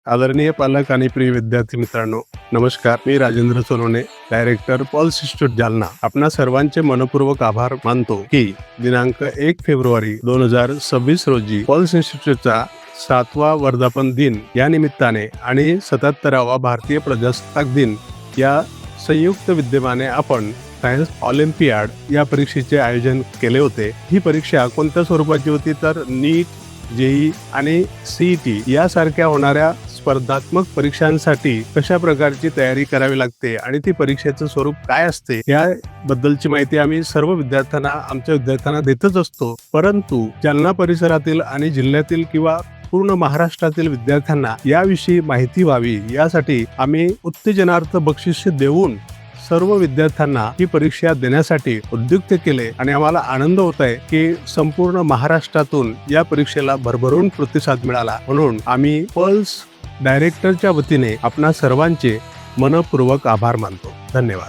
आदरणीय पालक आणि प्रिय विद्यार्थी मित्रांनो, नमस्कार. मी Rajendra Sonawane, director Pulse institute Jalna. आपणा सर्वांचे मनपूर्वक आभार मानतो की दिनांक 1 फेब्रुवारी 2026 रोजी पल्स इन्स्टिट्यूटचा 7वा वर्धापन दिन या निमित्ताने आणि 77वा भारतीय प्रजासत्ताक दिन या संयुक्त विद्यमाने आपण सायन्स ऑलिम्पियाड या परीक्षेचे आयोजन केले होते. ही परीक्षा कोणत्या स्वरूपाची होती तर नीट, जेई आणि सीईटी यासारख्या होणाऱ्या स्पर्धात्मक परीक्षांसाठी कशा प्रकारची तयारी करावी लागते आणि ती परीक्षेचं स्वरूप काय असते याबद्दलची माहिती आम्ही सर्व विद्यार्थ्यांना आमच्या विद्यार्थ्यांना देतच असतो. परंतु जालना परिसरातील आणि जिल्ह्यातील किंवा पूर्ण महाराष्ट्रातील विद्यार्थ्यांना याविषयी माहिती व्हावी यासाठी आम्ही उत्तेजनार्थ बक्षीस देऊन सर्व विद्यार्थ्यांना ही परीक्षा देण्यासाठी उद्युक्त केले आणि आम्हाला आनंद होत आहे की संपूर्ण महाराष्ट्रातून या परीक्षेला भरभरून प्रतिसाद मिळाला. म्हणून आम्ही पल्स डायरेक्टरच्या वतीने आपणा सर्वांचे मनपूर्वक आभार मानतो. धन्यवाद.